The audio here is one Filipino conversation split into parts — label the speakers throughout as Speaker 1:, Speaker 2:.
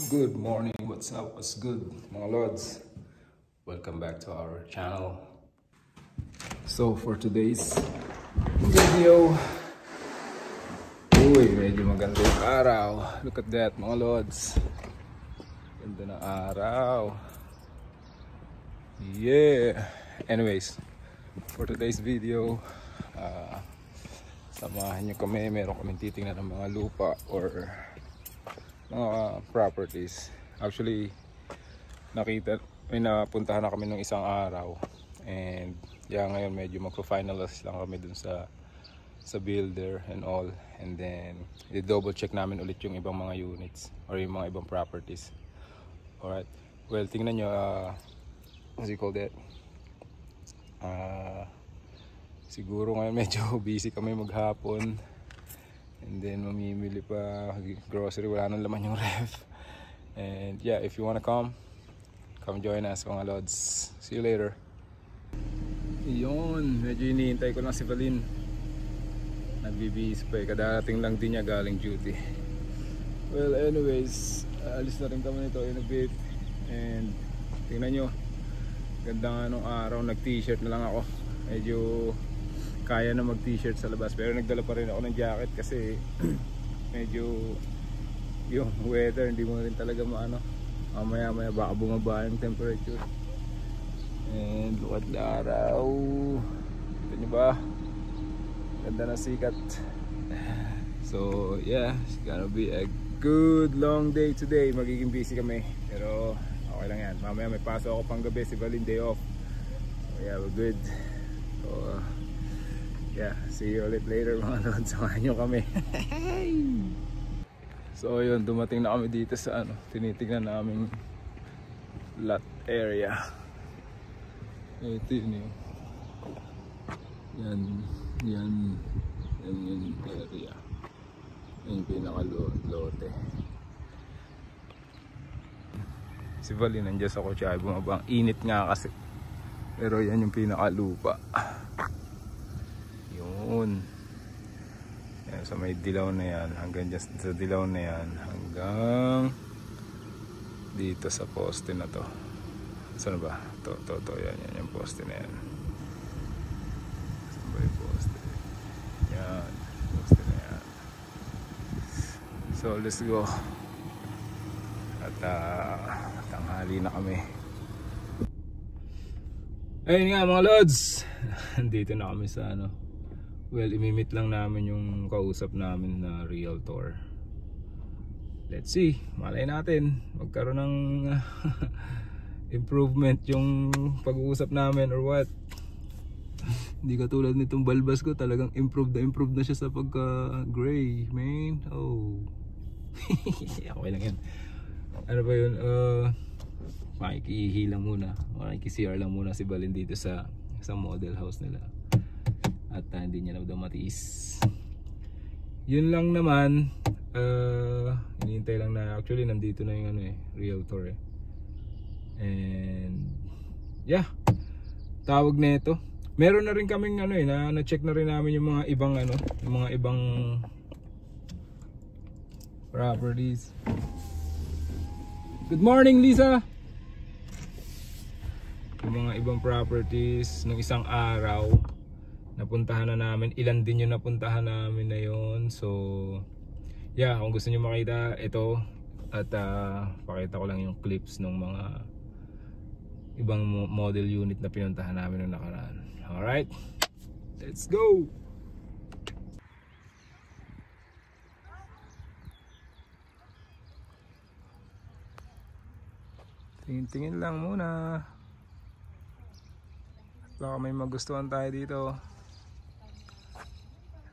Speaker 1: Good morning, what's up, what's good mga lods? Welcome back to our channel. So for today's video, medyo maganda yung araw. Look at that mga lods. Ganda na araw. Yeah. Anyways, for today's video, samahan nyo kami. Meron kami titingnan ng mga lupa or mga properties. Actually, may napuntahan na kami nung isang araw. And ngayon medyo magpo-finalize lang kami dun sa builder and all. And then i-double check namin ulit yung ibang mga units or yung mga ibang properties. Alright. Well, tingnan nyo, what do you call that? Siguro ngayon medyo busy kami maghapon. And then mamimili pa grocery, wala nang laman yung ref. And yeah, if you wanna come join us mga lods. See you later. Yun, medyo iniintay ko lang si Valin. Nagbibihis pa eh, kadarating lang din niya galing duty. Well anyways, alis na rin kami nito in a bit. And tingnan nyo, ganda nga nung araw, nag t-shirt na lang ako. Medyo kaya na mag t-shirt sa labas, pero nagdala pa rin ako ng jacket kasi medyo yung weather hindi mo rin talaga maano, mamaya baka bumaba yung temperature. And look at the araw, kita nyo ba, ganda na sikat. So yeah, it's gonna be a good long day today. Magiging busy kami pero okay lang yan, mamaya may pasok ako pang gabi, si Valin day off. So yeah, we're good. So yeah, see you ulit later mga lods. Samahan nyo kami. So yun, dumating na kami dito sa tinitignan naming lot area. Ito yun yun. Yan yung area. Yan yung pinaka-lote. Si Valin nandiyan sa kotse ay bumaba. Ang init nga kasi. Pero yan yung pinaka-lupa. Yun. Yan, sa may dilaw na yan, hanggang dyan sa dilaw na yan, hanggang dito sa poste na to. Saan ba? To, yan yung poste na yan. Saan ba yung poste? Yan, poste na yan. So let's go. At tanghali na kami. Ayun nga mga lods, andito na kami sa well, imimit lang namin yung kausap namin na realtor. Let's see, malay natin magkaroon ng improvement yung pag-uusap namin or what. Hindi katulad nitong balbas ko, talagang improved na siya sa pagka gray, man. Oh. Okay lang yan. Ano ba yun, makikihi lang muna, makikicr lang muna si Valin dito sa model house nila. At hindi niya na daw matiis. Yun lang naman. Hinihintay lang na, actually nandito na yung realtor eh. And yeah, tawag na ito. Meron na rin kaming na-check na rin namin yung mga ibang yung mga ibang properties. Good morning, Lisa. Yung mga ibang properties ng isang araw napuntahan na namin. Ilan din yung napuntahan namin na yun. So yeah, kung gusto nyo makita ito, at pakita ko lang yung clips ng mga ibang model unit na pinuntahan namin nung nakaraan. Alright, let's go. Tingin-tingin lang muna, baka may magustuhan tayo dito.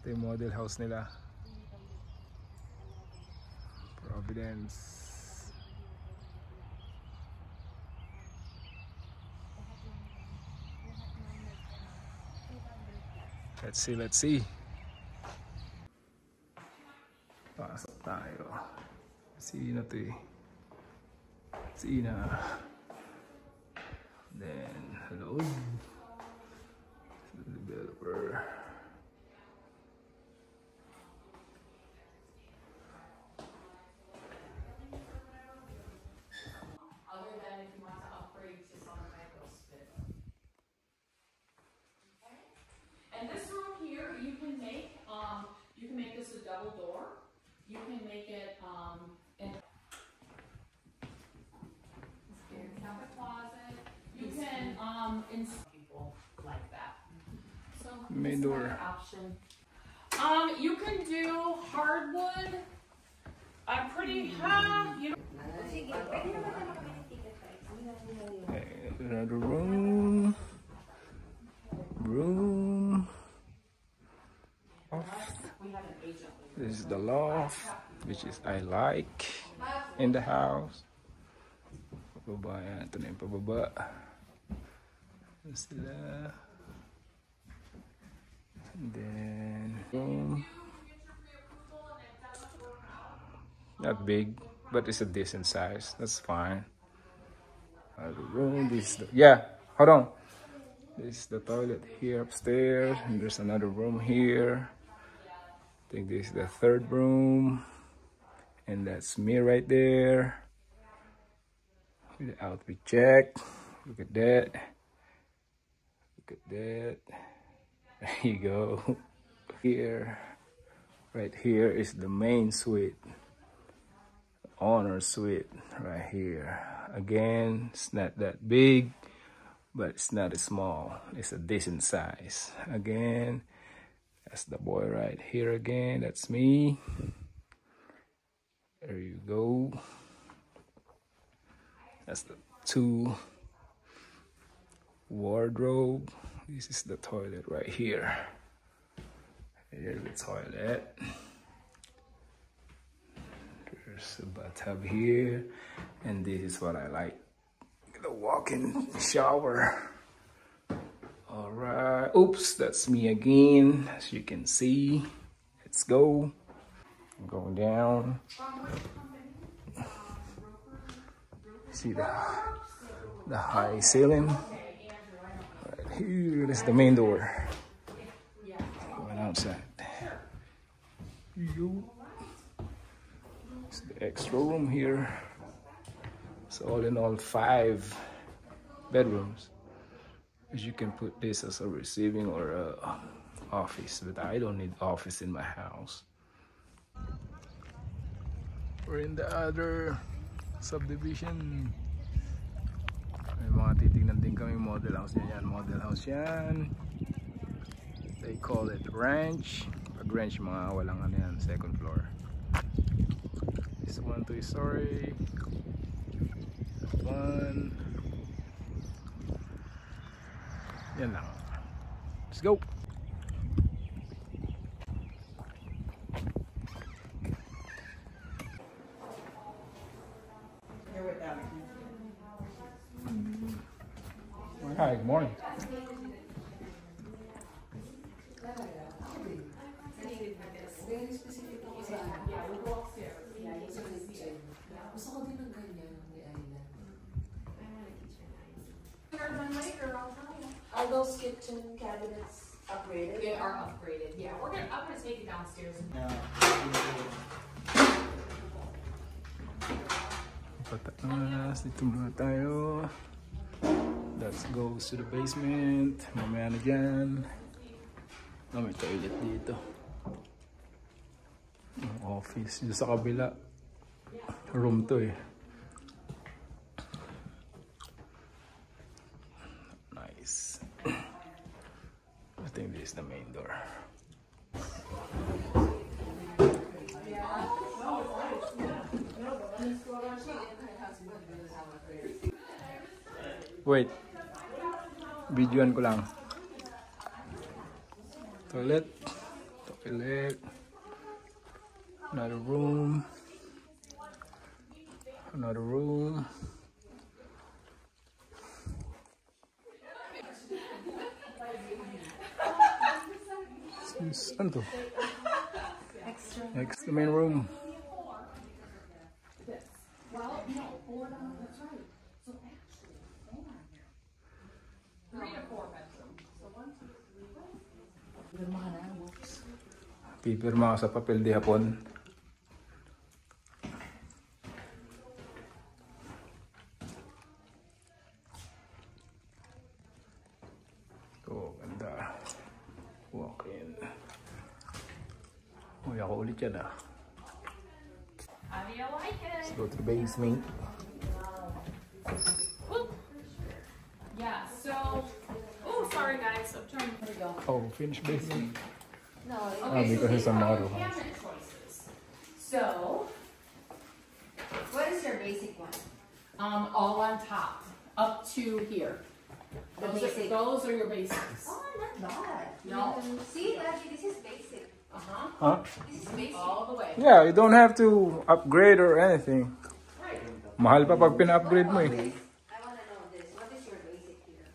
Speaker 1: Ito yung model house nila, Providence. Let's see. Pasok tayo. Sino to eh? Sina. Then hello, developer.
Speaker 2: and people like that. So
Speaker 1: Main
Speaker 2: it's
Speaker 1: door.
Speaker 2: another option. You can do hardwood. I'm pretty you know.
Speaker 1: Another room. Loft. This is the loft, which is I like in the house. Pababa yan. Ito na yung pababa. Ito sila. And then room. Not big, but it's a decent size. That's fine. The room. This is the, yeah. Hold on. This is the toilet here upstairs, and there's another room here. I think this is the third room, and that's me right there. The outfit check. Look at that. Look at that. There you go. Here, right here is the main suite. Honor suite right here. Again, it's not that big, but it's not a small. It's a decent size. Again, that's the boy right here again. That's me. There you go. That's the 2 wardrobe. This is the toilet right here. Here's the toilet. There's a bathtub here, and this is what I like. The walk-in shower. All right. Oops, that's me again. As you can see, let's go. I'm going down. See the high ceiling. Right here is the main door. Going outside. It's the extra room here. So all in all, 5 bedrooms. As you can put this as a receiving or a office, but I don't need office in my house. We're in the other subdivision. May mga titignan din kami model house yan. Model house yan. They call it ranch. Pag ranch, mga walang ano yan, second floor. This one 2-story. One. Yan lang. Let's go. Hi, good morning.
Speaker 3: Are those kitchen cabinets upgraded?
Speaker 2: They are upgraded. Yeah, I'm gonna take it downstairs.
Speaker 1: Pataas, dito muna tayo. That goes to the basement. Mamaya na dyan. May toilet dito. Yung office. Dito sa kabila. Room to eh. Nice. I think this is the main door. Wait. Videoan ko lang. Toilet. Toilet. Another room. Another room. Ano to? Extra main room. Pipirma ka sa papel di hapon. Oh, ganda. Walk in. Uy, ako ulit yan ah.
Speaker 2: How do you like it?
Speaker 1: Let's go to the basement.
Speaker 2: Yeah, so sorry guys, I'm trying to go.
Speaker 1: Oh, finished basement.
Speaker 3: No,
Speaker 2: Okay,
Speaker 1: because
Speaker 2: so
Speaker 1: it's a
Speaker 2: these are
Speaker 1: model
Speaker 2: all
Speaker 1: house.
Speaker 2: cabinet choices. So,
Speaker 3: what is your basic one?
Speaker 2: all on top, up to here.
Speaker 3: The
Speaker 2: Those
Speaker 3: basic.
Speaker 2: those are your basics.
Speaker 3: Oh, not bad.
Speaker 2: No.
Speaker 3: See, Daddy, this is basic.
Speaker 2: Uh-huh.
Speaker 1: Huh?
Speaker 3: This is basic.
Speaker 2: All the way.
Speaker 1: Yeah, you don't have to upgrade or anything.
Speaker 2: Right.
Speaker 1: Mahal pa pag pina-upgrade mo eh.
Speaker 3: I want to know this. What is your basic here?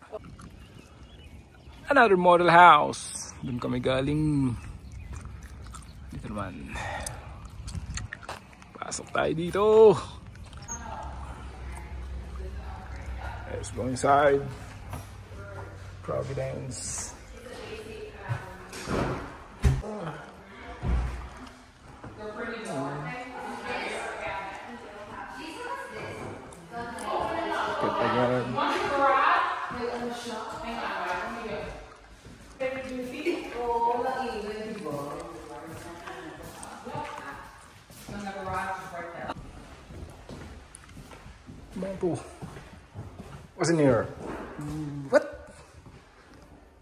Speaker 1: Another model house. Doon kami galing. Dito naman. Pasok tayo dito. Let's go inside. Providence. Get the garage.
Speaker 2: One garage. Hang on, let me get 52 feet. And the garage is right there.
Speaker 1: Mantle. What's in here? What?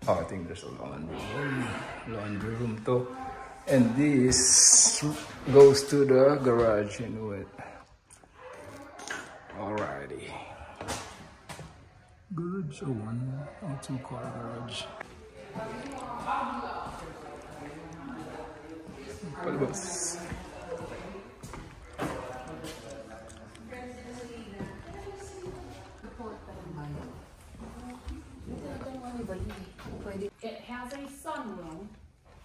Speaker 1: Oh, I think there's a laundry room. Laundry room too. And this goes to the garage, you know it. Alrighty. Garage, a 1 or 2 car garage. Palabas.
Speaker 2: It has a sunroom,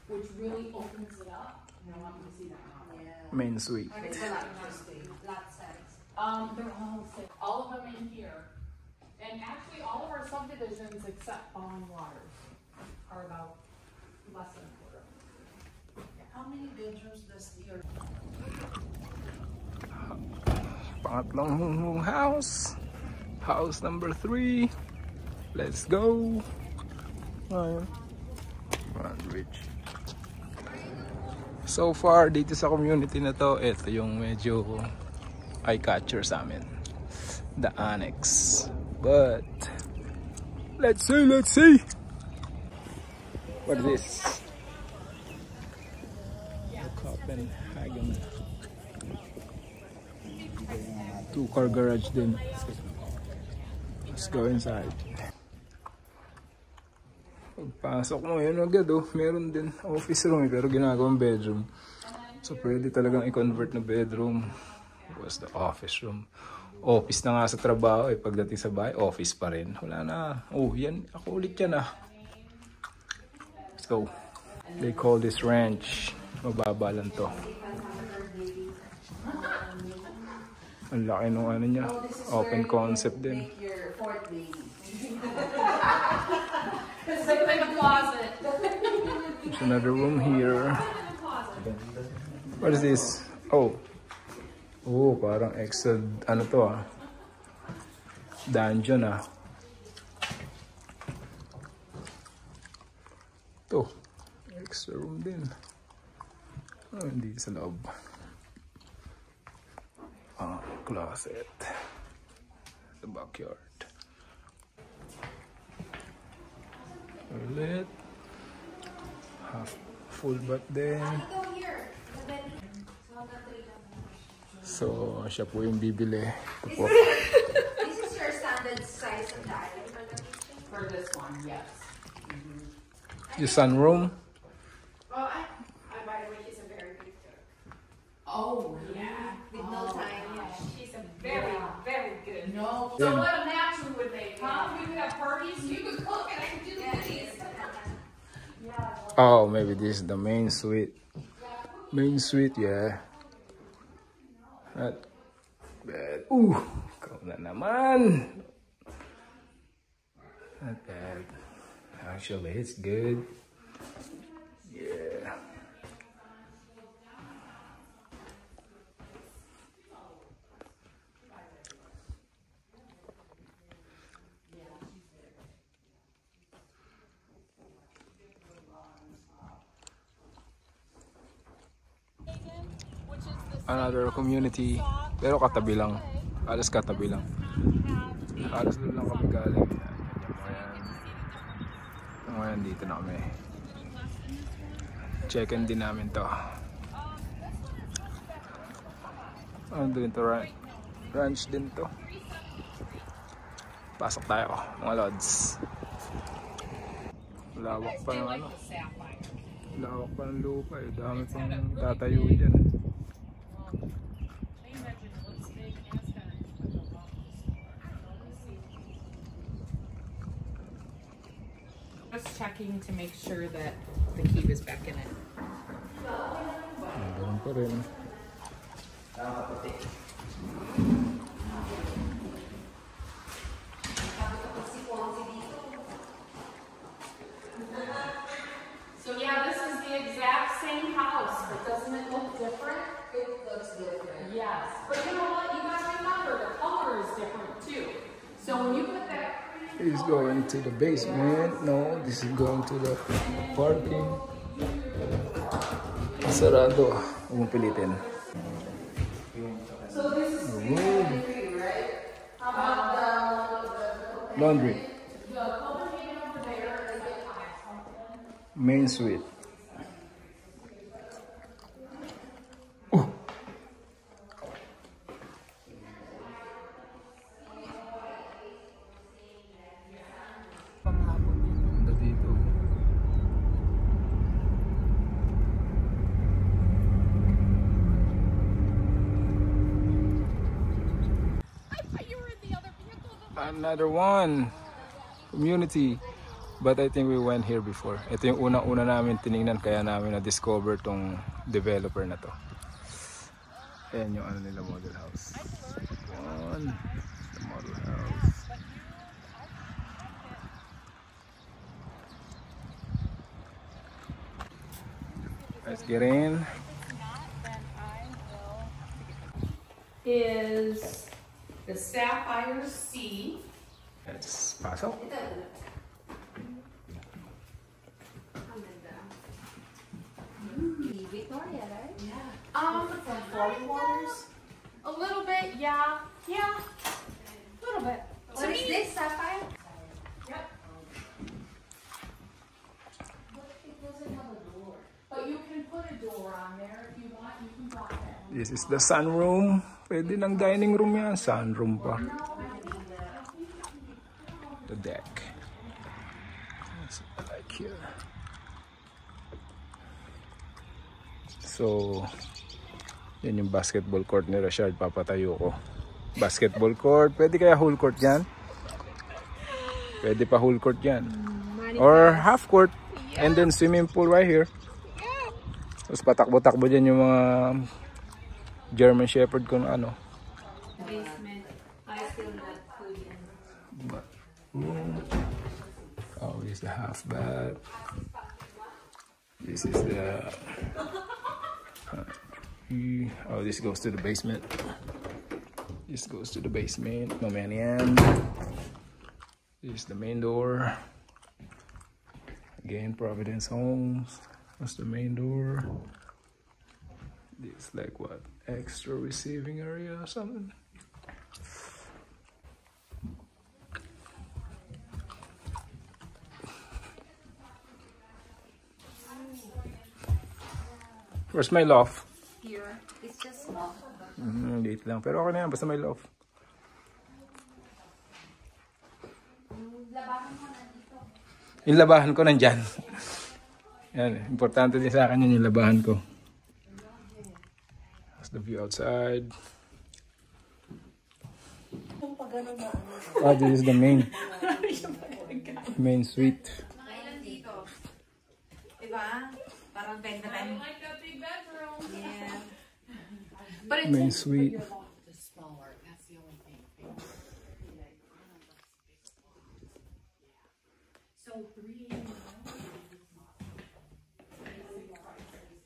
Speaker 2: which really opens it up. I want you to see that now.
Speaker 1: Main suite.
Speaker 3: It's a lot interesting. Lot size.
Speaker 2: They're all of them in here. And actually, all of our subdivisions, except Falling Waters, are about less than a quarter.
Speaker 3: How many bedrooms does your
Speaker 1: Pangatlong house. House number 3. Let's go. Ayun. Rich. So far, dito sa community na to, ito yung medyo eye-catcher sa amin. The annex. But, let's see. What is this? The Copenhagen. 2-car garage din. Let's go inside. Pagpasok mo, yun agad oh. Meron din office room pero ginagawang bedroom. So pwede talagang i-convert na bedroom. Was the office room. Office na nga sa trabaho eh. Pagdating sa bahay, office pa rin. Wala na. Oh, yan. Ako ulit yan ah. Let's go. They call this ranch. Mababa lang to. Ang laki nung ano niya. Open concept din.
Speaker 3: your fourth baby?
Speaker 2: It's like a closet.
Speaker 1: There's another room here. What is this? Oh. Oh, parang extra, ano to ah. Dungeon ah. To. Extra room din. Oh, hindi sa loob. Ah, closet. The backyard. Toilet. Half full bath din.
Speaker 3: Go here.
Speaker 1: So, siya po yung bibili. Ito po.
Speaker 3: This is your standard size of the island for the kitchen?
Speaker 2: For this one, yes.
Speaker 1: Yung sunroom.
Speaker 3: Oh, I by the way, she's a very good cook.
Speaker 2: Oh, yeah.
Speaker 3: With no time.
Speaker 2: She's a very, very good.
Speaker 3: No.
Speaker 2: So what a match we would make, huh? We could have parties, you could cook, and I could do the goodies.
Speaker 1: Oh, maybe this is the main suite. Main suite, yeah. Not bad. Ooh, ikaw na naman. Not bad. Actually, it's good. Yeah. Another community, pero katabi lang. Halos katabi lang. Halos doon lang kami galing. Ayan. Ngayon dito na kami. Check-in din namin to. Ano din to? Ranch din to. Pasok tayo mga lods. Lawak pa ng ano. Lawak pa ng lupa eh. Dami pang tatayo dyan.
Speaker 2: Just checking to make sure that the key is back in it.
Speaker 1: Ganun pa rin.
Speaker 2: So yeah, this is the exact same house, but doesn't it look different?
Speaker 3: It looks different.
Speaker 2: Yes, but you know what? You guys remember the color is different too. So when you put that
Speaker 1: He's going to the basement. No, this is going to the parking. Sarado. Huwag mong pilitin.
Speaker 3: So this is laundry, right? How about the
Speaker 1: Laundry.
Speaker 2: the Copenhagen over there, they get something.
Speaker 1: Main suite. Ganda dito. Another one. Community. But I think we went here before. Ito yung unang-una namin tiningnan kaya namin na-discover tong developer na to. Ayan yung ano nila model house. One. The model house. Let's get in.
Speaker 2: Is the Sapphire Sea.
Speaker 1: Let's pasok.
Speaker 3: Victoria, right?
Speaker 2: From Flowing Waters. A little bit, yeah. Yeah. A little bit.
Speaker 3: What is this, Sapphire?
Speaker 2: Yep. It doesn't have a door. But you can put a door on there if you want. You can block that one.
Speaker 1: This is the sunroom. Pwede ng dining room yan. Sunroom pa. The deck. That's what I like here. So, yan yung basketball court ni Rashard. Papatayo ko. Basketball court. Pwede kaya whole court yan? Pwede pa whole court yan. Or half court. And then swimming pool right here. Tapos patakbo-takbo dyan yung mga German Shepherd kung ano.
Speaker 3: Basement. I still not food in.
Speaker 1: But, oh, this is the half bath. This is the. Oh, this goes to the basement. This goes to the basement. No man yan. This is the main door. Again, Providence Homes. That's the main door. This like what? Extra receiving area or something? Where's my loft?
Speaker 3: Here. It's just small.
Speaker 1: Late lang. Pero okay na yan. Basta may loft.
Speaker 3: Labahan mo na dito.
Speaker 1: Yung labahan ko nandyan. Yan. Importante din sa akin yun yung labahan ko. That's the view outside. Ah, this is the main suite.
Speaker 3: Kailan dito? Diba? Parang bed na tayo.
Speaker 2: Like that big bedroom.
Speaker 3: Yeah.
Speaker 2: But it's
Speaker 1: Main suite.
Speaker 2: your loft is smaller. That's the only thing. So 3.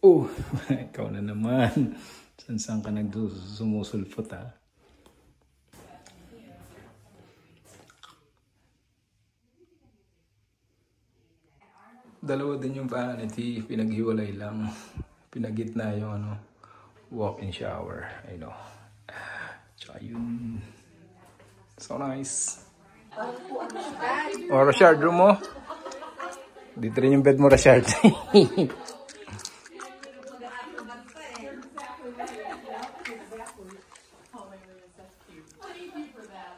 Speaker 1: Oh, ikaw na naman. Saan ka nagsusulpot ha? Dalawa din yung vanity, pinaghiwalay lang. Pinagitna yung ano, walk-in shower. I know. Tsaka yun. So nice. Oh, Rashard, room mo? Dito rin yung bed mo, Rashard.
Speaker 2: Exactly. Hilarious. That's cute. Thank you for that.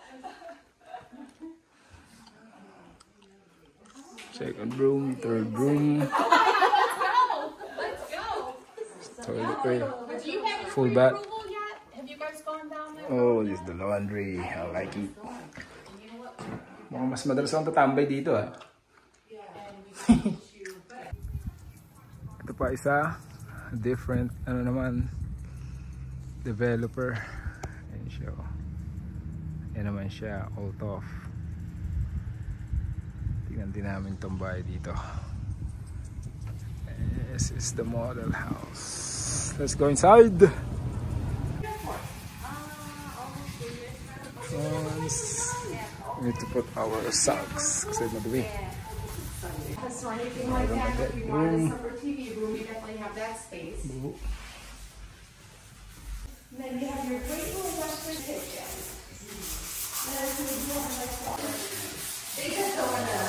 Speaker 1: Second room, third room.
Speaker 2: Let's go. Let's go.
Speaker 1: Toilet way.
Speaker 2: Do you have your
Speaker 1: Full bath.
Speaker 2: pre-approval yet? Have you guys gone down there?
Speaker 1: Oh, this is the laundry. I like it. Mukhang mas madalas akong tatambay dito ah. Ito pa isa. Different, ano naman, developer. Ayan siya. Yan naman siya, alt off. Tingnan din namin itong bahay dito. This is the model house. Let's go inside. We need to put our socks kasi madumi.
Speaker 2: Or anything like that. If you want a separate TV room, you definitely have that space.
Speaker 1: Oo.
Speaker 2: And then you have your great little western kitchen.
Speaker 3: They just don't wanna,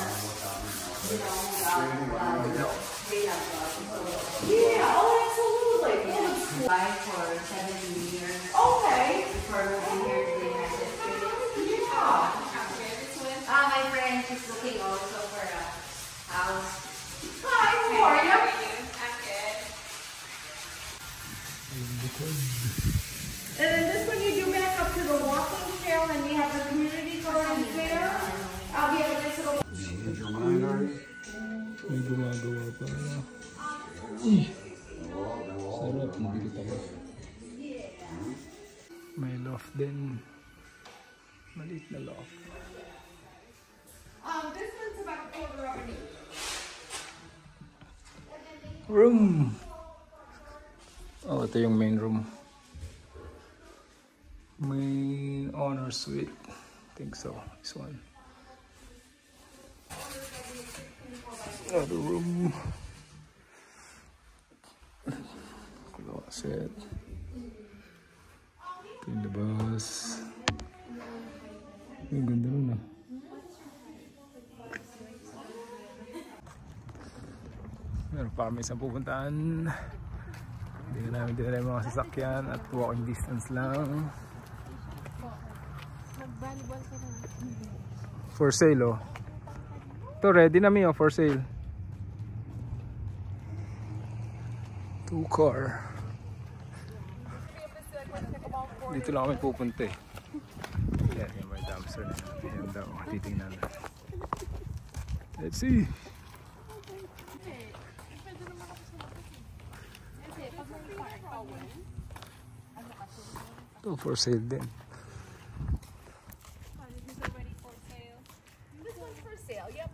Speaker 2: Yeah, oh, absolutely. It looks cool.
Speaker 3: buy for 70 years.
Speaker 2: Okay.
Speaker 3: Before moving here to the United States.
Speaker 2: Yeah.
Speaker 3: My friend, she's looking also for a house.
Speaker 2: Hi, how are you? And then this one you do back up to the walking trail, and we have the community garden there. We have a nice little.
Speaker 1: May gumagawa pa. Sarap, nabigit ako. May loft din. Maliit na loft.
Speaker 2: This one's about a quarter of an inch.
Speaker 1: Room! Oh, ito yung main room. Main honor suite. I think so. This one. Other room. Closet. Ito yung labas. Ang ganda nun ah. Meron pa kami isang pupuntahan. Hindi na namin dinala yung mga sasakyan at walking distance lang.
Speaker 4: Mag-volleyball ka na.
Speaker 1: For sale oh. Ito ready na mi oh, for sale. 2 car. Dito lang kami pupunta eh. Yan yung may dumpster na. Yan daw, titingnan na. Let's see. Ito for sale din.
Speaker 4: This is already for sale. This one's for sale, yep.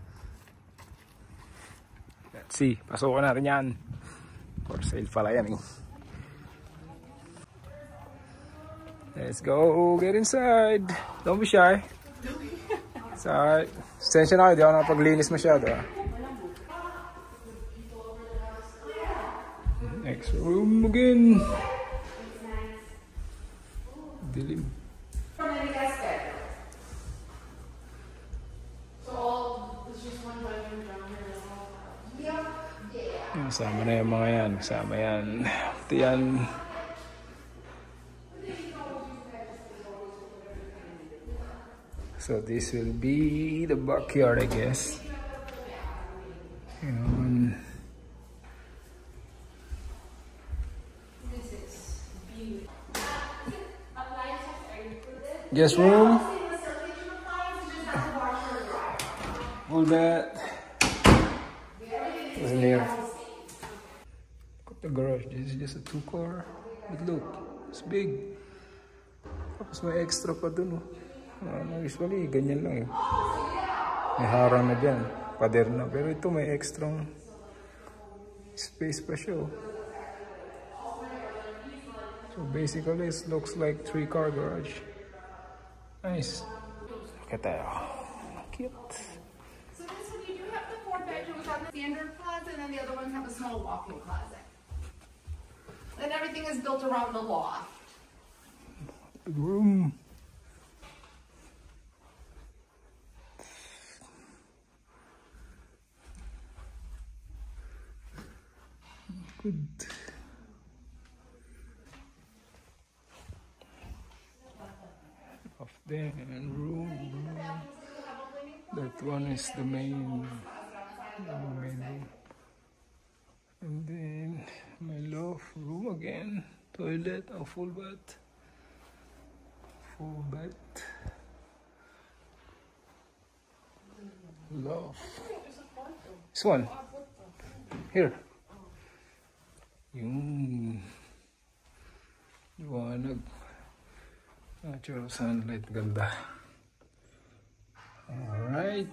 Speaker 1: Let's see. Pasukan natin yan. For sale pala yan eh. Let's go get inside. Don't be shy. It's alright. Sensya na kayo, di ako nakapaglinis masyado ah. Next room again. Dilim. Kasama na yung mga yan. Kasama yan. Ito yan. So this will be the backyard, I guess. Yun. Guest room. Full bed. Wasn't here. Look at the garage. This is just a 2-car. But look, it's big. Tapos may extra pa dun. Usually, ganyan lang eh. May harang na dyan. Pader na. Pero ito may extra space pa siya. So basically, it looks like 3-car garage. Nice. Look at that. Cute.
Speaker 2: So this one, you do have the 4 bedrooms on the standard closet, and then the other ones have a small walk-in closet. And everything is built around the loft.
Speaker 1: Big room. Good. Of then room. That one is the main room. And then my loft room again. Toilet, a full bath. Full bath. Loft. This one. Here. Yung liwanag. Natural sunlight. Ganda. Alright.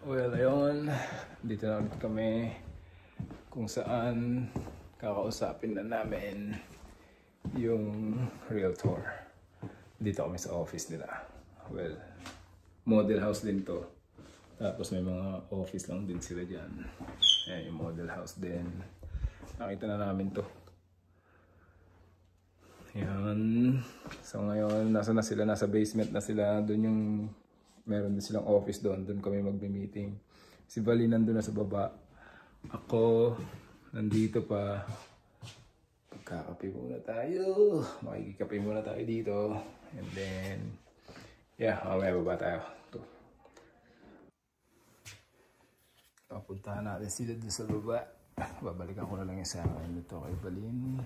Speaker 1: Well, ayun. Dito na ulit kami kung saan kakausapin na namin yung realtor. Dito kami sa office nila. Well, model house din to. Tapos may mga office lang din sila dyan. Ayan yung model house din. Nakita na namin to. Yan. So ngayon, nasa na sila? Nasa basement na sila. Doon yung, meron din silang office doon. Doon kami magbe-meeting. Si Vali nandun na sa baba. Ako, nandito pa. Pagkakape muna tayo. Makikikape muna tayo dito. And then, yeah, mamaya baba tayo. Ito. Papuntahan natin sila doon sa baba. Babalikan ko na lang yung sa akin nito kay Valin.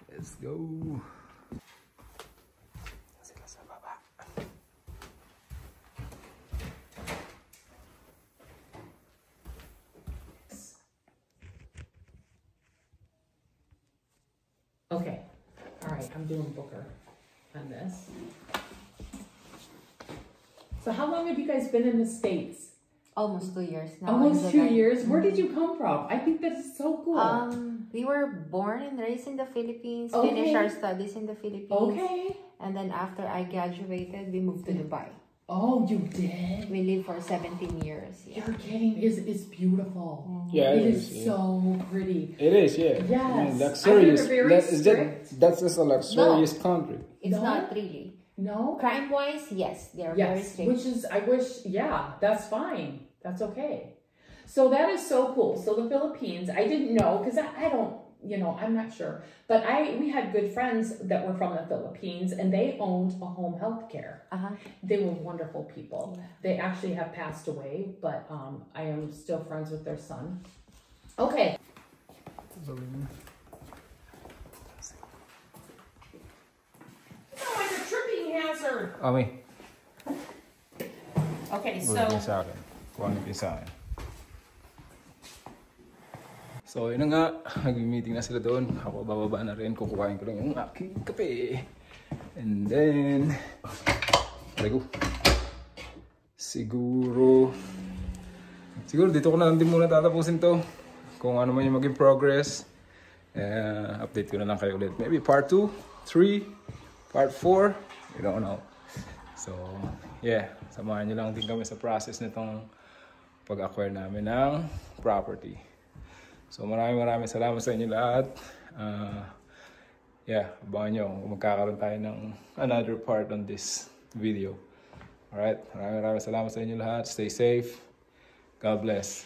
Speaker 1: Let's go. Sila sa baba.
Speaker 2: Okay, all right, I'm doing Booker on this. So how long have you guys been in the States?
Speaker 3: Almost 2 years now.
Speaker 2: Almost
Speaker 3: in
Speaker 2: 2
Speaker 3: July.
Speaker 2: years? Where did you come from? I think that is so cool.
Speaker 3: We were born and raised in the Philippines,
Speaker 2: Okay.
Speaker 3: finished our studies in the Philippines.
Speaker 2: Okay.
Speaker 3: And then after I graduated, we moved to Dubai.
Speaker 2: Oh, you did?
Speaker 3: We lived for 17 years. Yeah.
Speaker 2: You're kidding. It's beautiful.
Speaker 1: Yeah,
Speaker 2: It
Speaker 1: it
Speaker 2: is
Speaker 1: is,
Speaker 2: so pretty.
Speaker 1: It is, yeah.
Speaker 2: Yes.
Speaker 1: I mean, luxurious.
Speaker 2: I hear they're very strict.
Speaker 1: That's just a luxurious country.
Speaker 3: It's
Speaker 2: No?
Speaker 3: not really.
Speaker 2: No?
Speaker 3: Crime-wise, yes, they are very
Speaker 2: Yes,
Speaker 3: strict.
Speaker 2: which is, I wish, yeah, that's fine. That's okay. So that is so cool. So the Philippines, I didn't know, because I don't, you know, I'm not sure. But we had good friends that were from the Philippines, and they owned a home health care. They were wonderful people.
Speaker 3: Yeah.
Speaker 2: They actually have passed away, but I am still friends with their son. Okay. Oh, like a tripping hazard.
Speaker 1: Ami,
Speaker 2: Okay, so...
Speaker 1: bulit sa akin. Kuha niyo sa akin. So, yun na nga. Nag-meeting na sila doon. Ako bababa na rin. Kukuhain ko lang yung aking kape. And then... Aray ko. Siguro dito ko na lang din muna tatapusin to. Kung ano man yung maging progress. Update ko na lang kayo ulit. Maybe part 2, 3, part 4. We don't know. So, yeah. Samahan nyo lang din kami sa process nitong pag-acquire namin ng property. So maraming salamat sa inyo lahat. Yeah, abangan nyo kung magkakaroon tayo ng another part on this video. Alright, maraming salamat sa inyo lahat. Stay safe. God bless.